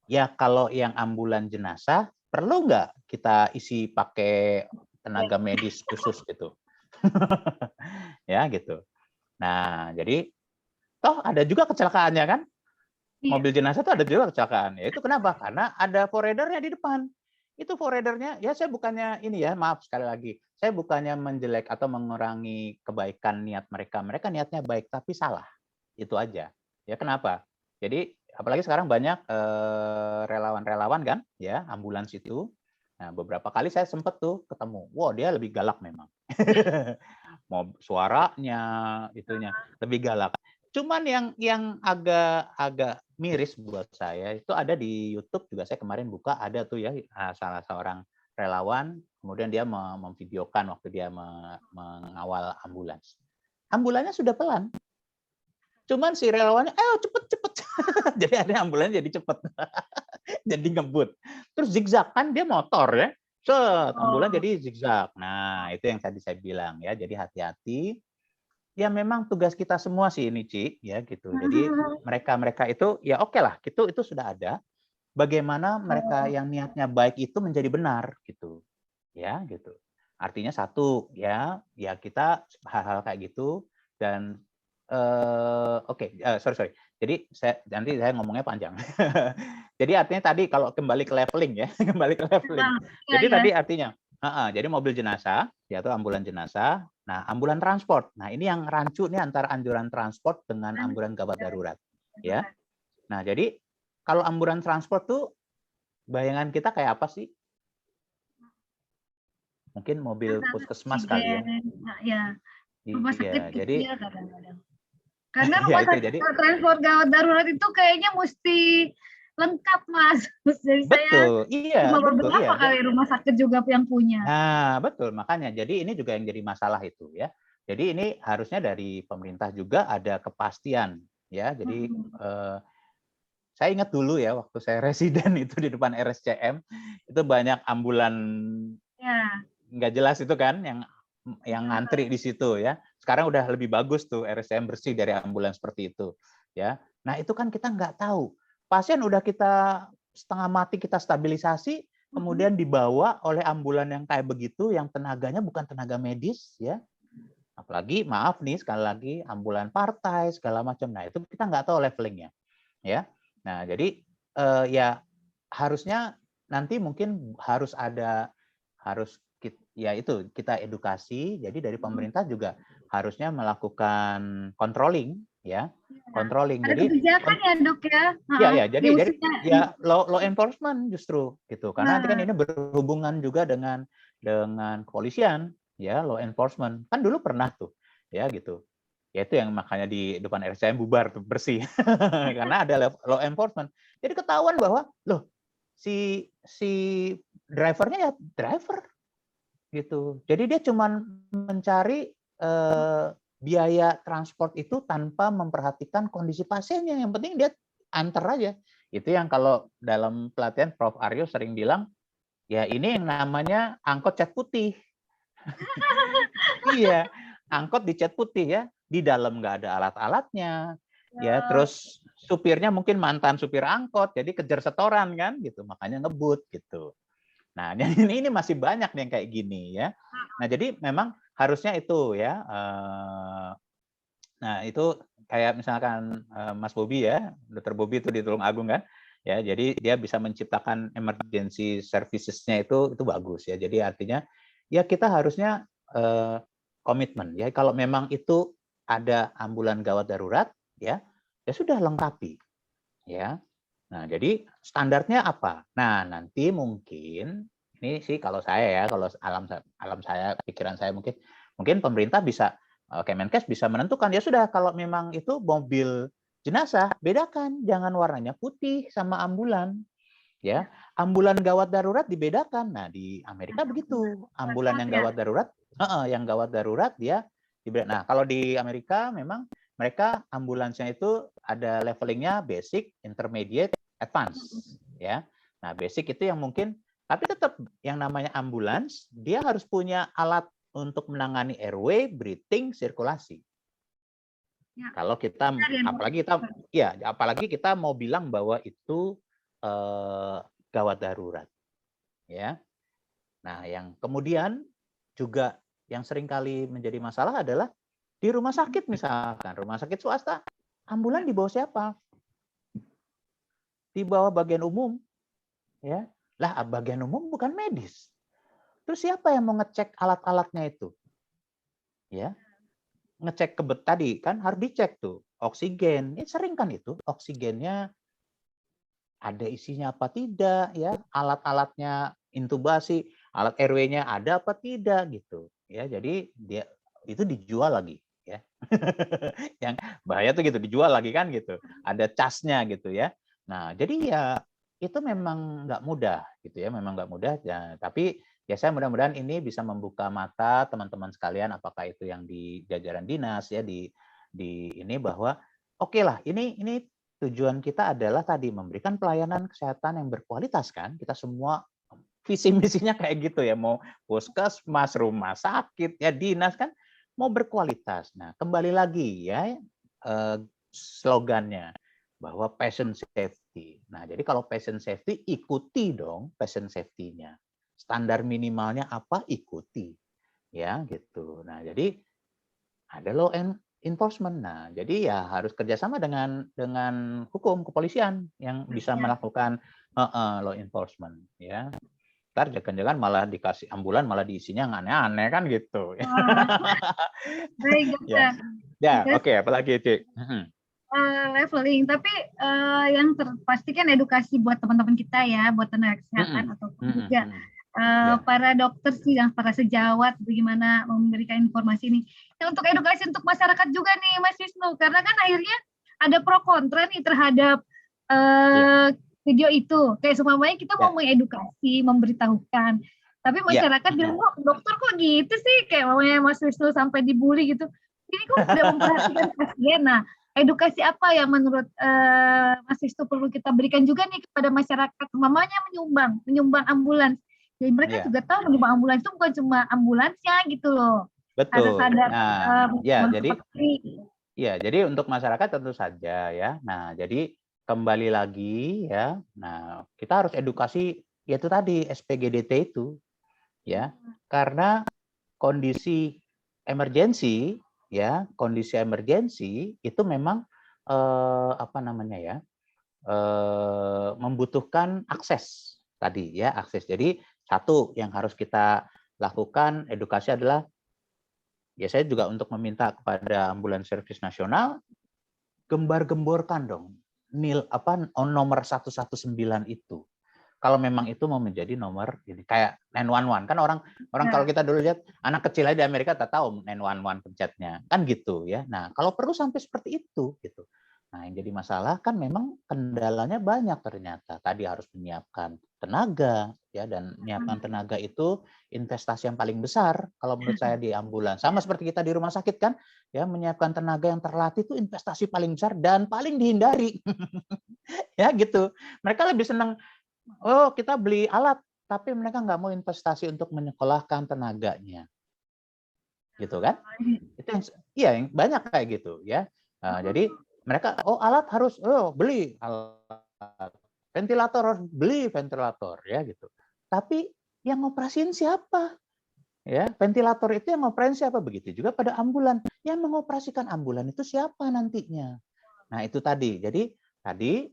ya kalau yang ambulan jenazah perlu nggak kita isi pakai tenaga medis khusus gitu. Ya gitu. Nah, jadi toh ada juga kecelakaannya kan? Mobil jenazah itu ada juga kecelakaan. Ya itu kenapa? Karena ada forerunner-nya di depan. Itu forerunner-nya, ya saya bukannya ini ya, maaf sekali lagi. Saya bukannya menjelek atau mengurangi kebaikan niat mereka. Mereka niatnya baik tapi salah. Itu aja. Ya kenapa? Jadi apalagi sekarang banyak relawan-relawan kan, ya ambulans itu. Nah beberapa kali saya sempat tuh ketemu, wow dia lebih galak memang. Mau suaranya, itunya lebih galak. Cuman yang agak miris buat saya itu ada di YouTube juga, saya kemarin buka ada tuh ya salah seorang relawan, kemudian dia memvideokan waktu dia mengawal ambulans. Ambulannya sudah pelan, cuman si relawannya, cepet cepet. Jadi ada ambulan jadi cepet, jadi ngebut. Terus zigzag kan dia motor ya, ambulan Oh. jadi zigzag. Nah itu yang tadi saya bilang ya, jadi hati-hati. Ya memang tugas kita semua sih ini Ci, ya gitu. Jadi mereka itu ya oke lah, itu sudah ada. Bagaimana mereka Oh. yang niatnya baik itu menjadi benar gitu, ya gitu. Artinya satu ya kita hal-hal kayak gitu dan sorry. Jadi nanti saya ngomongnya panjang. Jadi artinya tadi kalau kembali ke leveling ya, kembali ke leveling. Iya, Jadi iya. tadi artinya, jadi mobil jenazah, yaitu ambulan jenazah. Nah, ambulan transport. Nah, ini yang rancu nih antara ambulan transport dengan ambulan gawat darurat, ya. Nah, jadi kalau ambulan transport tuh bayangan kita kayak apa sih? Mungkin mobil Karena puskesmas kali ya. oksigen, nah, ya, rumah sakit Iya, jadi kecil kadang-kadang. Karena ya rumah itu sakit jadi transport gawat darurat itu kayaknya mesti lengkap, Mas. Jadi saya cuma betul beberapa iya. kali rumah sakit juga yang punya. Nah, betul. Makanya jadi ini juga yang jadi masalah itu ya. Jadi ini harusnya dari pemerintah juga ada kepastian ya. Jadi Mhm. saya ingat dulu ya waktu saya residen itu di depan RSCM itu banyak ambulan Ya. nggak jelas itu kan yang ngantri di situ ya. Sekarang udah lebih bagus tuh RSCM bersih dari ambulan seperti itu ya. Nah, itu kan kita nggak tahu. Pasien udah kita setengah mati kita stabilisasi, Mhm. kemudian dibawa oleh ambulan yang kayak begitu yang tenaganya bukan tenaga medis ya. Apalagi maaf nih sekali lagi ambulan partai segala macam. Nah, itu kita nggak tahu levelingnya ya. Nah, jadi ya harusnya nanti mungkin harus ya itu kita edukasi. Jadi dari Mhm. pemerintah juga harusnya melakukan controlling ya. Iya. Controlling. Ada Jadi kebijakan ya, Dok, ya? ya Heeh, ya di jadi usia di ya law enforcement justru gitu. Karena nanti kan nah, ini berhubungan juga dengan kepolisian ya, law enforcement. Kan dulu pernah tuh ya gitu. Ya itu yang makanya di depan RSCM bubar tuh bersih. Karena ada law enforcement. Jadi ketahuan bahwa loh si si drivernya ya driver gitu. Jadi dia cuma mencari biaya transport itu tanpa memperhatikan kondisi pasiennya. Yang penting dia antar aja. Itu yang kalau dalam pelatihan Prof. Aryo sering bilang, ya ini yang namanya angkot cat putih. Iya, angkot dicat putih ya, di dalam nggak ada alat-alatnya, ya eee, terus supirnya mungkin mantan supir angkot, jadi kejar setoran kan gitu, makanya ngebut gitu. Nah, ini masih banyak nih yang kayak gini ya. Nah, jadi memang harusnya itu ya, nah itu kayak misalkan Mas Bobi ya, Dokter Bobi itu di Tulungagung kan, ya jadi dia bisa menciptakan emergency services-nya itu bagus ya. Jadi artinya ya kita harusnya komitmen ya kalau memang itu ada ambulan gawat darurat ya ya sudah lengkapi ya. Nah jadi standarnya apa? Nah nanti mungkin ini sih kalau saya ya kalau alam saya pikiran saya mungkin pemerintah bisa Kemenkes bisa menentukan ya sudah kalau memang itu mobil jenazah bedakan jangan warnanya putih sama ambulan ya. Ambulan gawat darurat dibedakan. Nah, di Amerika begitu. Ambulan yang ya. gawat darurat, yang gawat darurat dia dibedakan. Nah, kalau di Amerika memang mereka ambulansnya itu ada levelingnya basic, intermediate, advance, ya. Nah, basic itu yang mungkin tapi tetap yang namanya ambulans dia harus punya alat untuk menangani airway, breathing, sirkulasi. Ya, Kalau kita benar ya, Dok. apalagi kita mau bilang bahwa itu gawat darurat ya. Nah, yang kemudian juga yang seringkali menjadi masalah adalah di rumah sakit misalkan, rumah sakit swasta, ambulan di bawah siapa? Di bawah bagian umum ya. Lah, bagian umum bukan medis. Terus siapa yang mau ngecek alat-alatnya itu? Ya, ngecek kebet tadi kan harus dicek tuh oksigen. Ini sering kan itu oksigennya ada isinya apa tidak, ya, alat-alatnya intubasi, alat RW-nya ada apa tidak gitu. Ya, jadi dia itu dijual lagi ya. Yang bahaya tuh gitu, dijual lagi kan gitu. Ada casnya gitu ya. Nah, jadi ya itu memang nggak mudah gitu ya, memang nggak mudah ya, tapi ya saya mudah-mudahan ini bisa membuka mata teman-teman sekalian, apakah itu yang di jajaran dinas ya, di ini bahwa oke lah, ini tujuan kita adalah tadi memberikan pelayanan kesehatan yang berkualitas kan. Kita semua visi misinya kayak gitu ya, mau puskesmas, rumah sakit, ya dinas kan mau berkualitas. Nah, kembali lagi ya slogannya bahwa passion safety. Nah, jadi kalau passion safety ikuti dong passion safety-nya. Standar minimalnya apa ikuti ya gitu. Nah, jadi ada law enforcement. Nah, jadi ya harus kerjasama dengan hukum kepolisian yang bisa Ya. melakukan law enforcement ya. Ntar jangan-jangan malah dikasih ambulan malah diisinya yang aneh-aneh kan gitu. Wah, baik Ya, dokter. ya, Terus oke, apalagi Cik? leveling, tapi yang terpasti kan edukasi buat teman-teman kita ya, buat tenaga Mhm, kesehatan ataupun mhm, juga mhm. Ya, para dokter sih dan para sejawat bagaimana memberikan informasi ini. Nah, untuk edukasi untuk masyarakat juga nih Mas Wisnu, karena kan akhirnya ada pro kontra nih terhadap ya, uh, video itu. Kayak semuanya kita mau ya, mengedukasi, memberitahukan. Tapi ya. masyarakat bilang, kok dokter kok gitu sih? Kayak mamanya Mas Wisnu sampai dibully gitu. Ini kok tidak memperhatikan pasien. Nah, edukasi apa yang menurut Mas Wisnu perlu kita berikan juga nih kepada masyarakat, mamanya menyumbang ambulans. Jadi mereka Ya, juga tahu menyumbang ambulans itu bukan cuma ambulansnya gitu loh. Harus betul. ada Nah, ya, bantu jadi petri. ya, jadi untuk masyarakat tentu saja ya. Nah, jadi kembali lagi ya. Nah, kita harus edukasi yaitu tadi SPGDT itu ya. Karena kondisi emergensi ya, kondisi emergensi itu memang apa namanya ya? Membutuhkan akses tadi ya, akses. Jadi satu yang harus kita lakukan edukasi adalah ya saya juga untuk meminta kepada ambulans servis nasional gembar-gemborkan dong nomor 119 itu. Kalau memang itu mau menjadi nomor ini kayak 911 kan orang orang kalau Ya. kita dulu lihat anak kecil aja di Amerika tak tahu 911 pencetnya kan gitu ya. Nah, kalau perlu sampai seperti itu gitu. Nah, yang jadi masalah kan memang kendalanya banyak ternyata. Tadi harus menyiapkan tenaga ya dan menyiapkan tenaga itu investasi yang paling besar kalau menurut saya di ambulans. Sama seperti kita di rumah sakit kan ya menyiapkan tenaga yang terlatih itu investasi paling besar dan paling dihindari. Ya gitu. Mereka lebih senang oh, kita beli alat, tapi mereka nggak mau investasi untuk menyekolahkan tenaganya, gitu kan? Itu yang iya, yang banyak kayak gitu ya. Jadi mereka, oh alat harus, oh beli alat, ventilator harus beli ventilator ya gitu. Tapi yang ngoperasiin siapa? Ya, ventilator itu yang ngoperasiin siapa? Begitu juga pada ambulan. Yang mengoperasikan ambulan itu siapa nantinya? Nah, itu tadi. Jadi tadi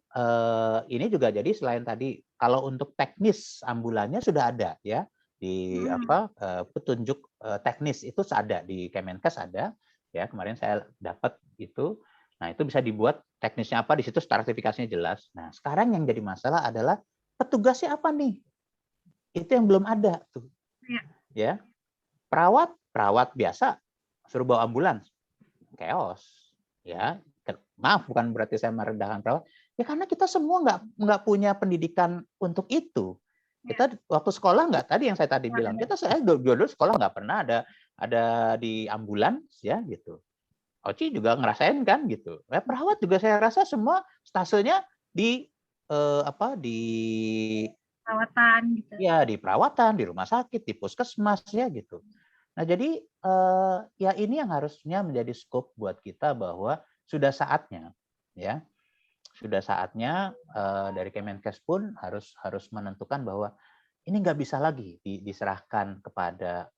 ini juga jadi selain tadi kalau untuk teknis ambulannya sudah ada ya di apa petunjuk teknis itu ada di Kemenkes ada ya kemarin saya dapat itu. Nah, itu bisa dibuat teknisnya apa di situ stratifikasinya jelas. Nah, sekarang yang jadi masalah adalah petugasnya apa nih? Itu yang belum ada tuh. Ya. Ya. Perawat biasa suruh bawa ambulans. Chaos. Ya, maaf bukan berarti saya merendahkan perawat ya karena kita semua nggak punya pendidikan untuk itu kita waktu sekolah nggak tadi yang saya tadi bilang saya dulu sekolah nggak pernah ada di ambulans ya gitu. Oci juga ngerasain kan gitu. Perawat juga saya rasa semua stasenya di apa di Perawatan gitu. ya di perawatan di rumah sakit di puskesmas ya gitu. Nah, jadi ya ini yang harusnya menjadi skop buat kita bahwa sudah saatnya ya, sudah saatnya dari Kemenkes pun harus menentukan bahwa ini nggak bisa lagi diserahkan kepada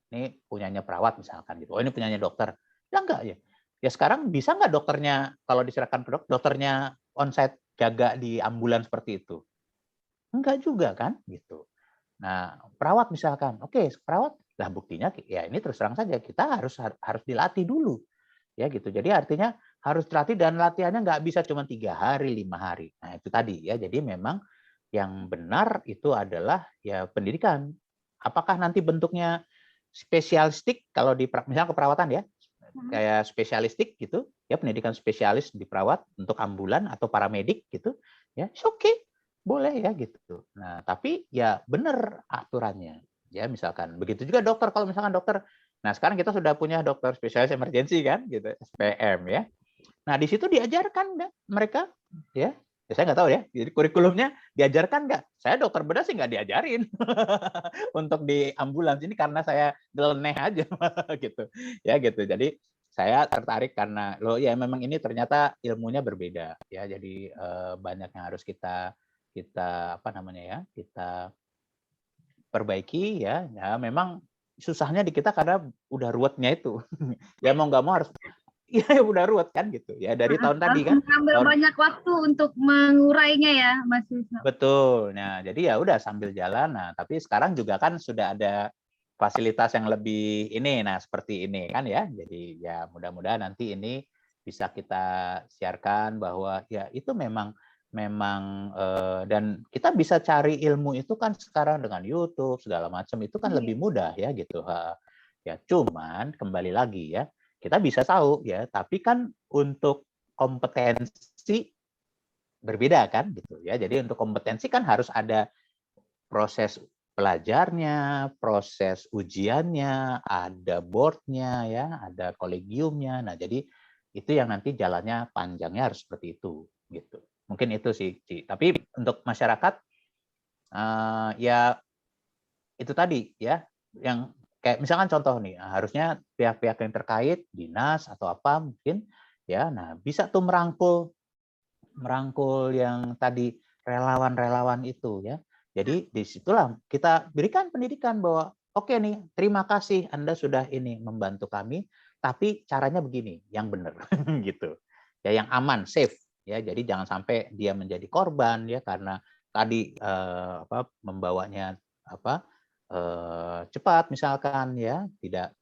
ini punyanya perawat misalkan gitu. Oh, ini punyanya dokter. Ya enggak ya. Ya sekarang bisa nggak dokternya kalau diserahkan ke dokternya onsite jaga di ambulan seperti itu? Enggak juga kan gitu. Nah, perawat misalkan, oke, perawat, lah buktinya ya ini terus terang saja kita harus dilatih dulu, ya gitu. Jadi artinya harus terlatih dan latihannya nggak bisa cuma 3 hari, 5 hari. Nah, itu tadi ya. Jadi memang yang benar itu adalah ya pendidikan. Apakah nanti bentuknya spesialistik kalau di misalnya keperawatan ya, kayak spesialistik gitu, ya pendidikan spesialis di perawat untuk ambulan atau paramedik gitu, ya, oke, boleh ya gitu. Nah, tapi ya benar aturannya. Ya, misalkan begitu juga dokter, kalau misalkan dokter, nah sekarang kita sudah punya dokter spesialis emergensi kan, gitu, SPM ya. Nah, di situ diajarkan nggak mereka, ya? Ya saya nggak tahu ya. Jadi kurikulumnya diajarkan nggak? Saya dokter bedah sih nggak diajarin untuk di ambulans ini karena saya nyeleneh aja gitu, ya gitu. Jadi saya tertarik karena loh ya memang ini ternyata ilmunya berbeda ya. Jadi banyak yang harus kita apa namanya ya kita perbaiki ya. Ya memang susahnya di kita karena udah ruwetnya itu. Ya mau nggak mau harus iya udah ruwet kan gitu ya dari tahun tadi Harus kan mengambil tahun banyak waktu untuk mengurainya ya, Mas Wisnu. betul. Nah, jadi ya udah sambil jalan. Nah, tapi sekarang juga kan sudah ada fasilitas yang lebih ini, nah seperti ini kan ya. Jadi ya mudah-mudahan nanti ini bisa kita siarkan bahwa ya itu memang dan kita bisa cari ilmu itu kan sekarang dengan YouTube segala macam itu kan lebih mudah ya gitu. Ya cuman kembali lagi ya kita bisa tahu ya, tapi kan untuk kompetensi berbeda kan gitu ya. Jadi untuk kompetensi kan harus ada proses pelajarnya, proses ujiannya, ada boardnya ya, ada kolegiumnya. Nah, jadi itu yang nanti jalannya panjangnya harus seperti itu gitu. Mungkin itu sih, Ci. Tapi untuk masyarakat ya itu tadi ya yang kayak misalkan contoh nih, harusnya pihak-pihak yang terkait, dinas atau apa mungkin ya, nah bisa tuh merangkul yang tadi relawan-relawan itu ya. Jadi disitulah kita berikan pendidikan bahwa oke nih, terima kasih Anda sudah ini membantu kami, tapi caranya begini, yang benar gitu. Ya yang aman, safe ya. Jadi jangan sampai dia menjadi korban ya karena tadi membawanya cepat misalkan ya, tidak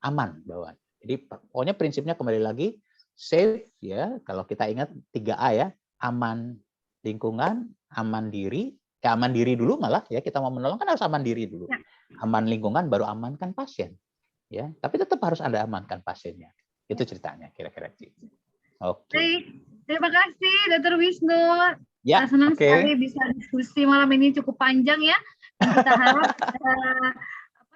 aman bawaan. Jadi pokoknya prinsipnya kembali lagi safe ya, kalau kita ingat 3A ya, aman lingkungan, aman diri, aman diri dulu malah ya, kita mau menolong kan harus aman diri dulu. Aman lingkungan baru amankan pasien. Ya, tapi tetap harus ada amankan pasiennya. Itu ceritanya kira-kira. Oke. Baik, terima kasih Dr. Wisnu. Ya, Senang oke. sekali bisa diskusi malam ini cukup panjang ya. Dan kita harap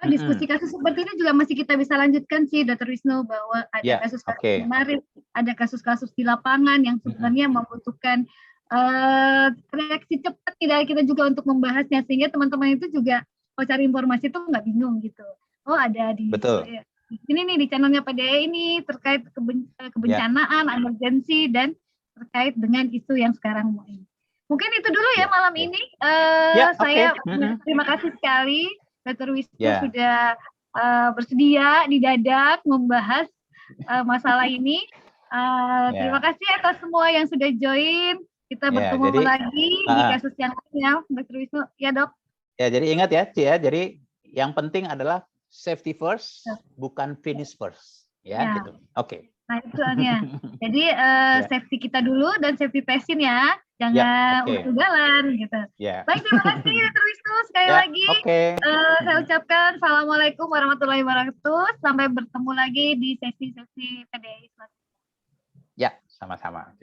diskusi kasus seperti ini juga masih kita bisa lanjutkan sih, Dr. Wisnu, bahwa ada kasus-kasus menarik, ada kasus-kasus di lapangan yang sebenarnya membutuhkan reaksi cepat dari kita juga untuk membahasnya, sehingga teman-teman itu juga kalau cari informasi itu nggak bingung gitu. Oh ada di ini nih di channelnya PDI ini terkait kebencanaan, emergensi, dan terkait dengan isu yang sekarang mau ini. Mungkin itu dulu ya malam ini. Saya terima kasih sekali Dr. Wisnu sudah bersedia didadak membahas masalah ini. Terima kasih atas semua yang sudah join. Kita bertemu lagi di kasus yang lain ya, Dr. Wisnu. Ya dok. Ya jadi ingat ya, Ci ya. Jadi yang penting adalah safety first, bukan finish first. Ya, gitu. Oke. Nah itu hanya. Jadi safety kita dulu dan safety pasien ya. Jangan ugal-ugalan gitu. Baik, terima kasih Dr. Wisnu sekali lagi. Saya ucapkan Assalamualaikum warahmatullahi wabarakatuh. Sampai bertemu lagi di sesi-sesi PDI selanjutnya. Ya, sama-sama.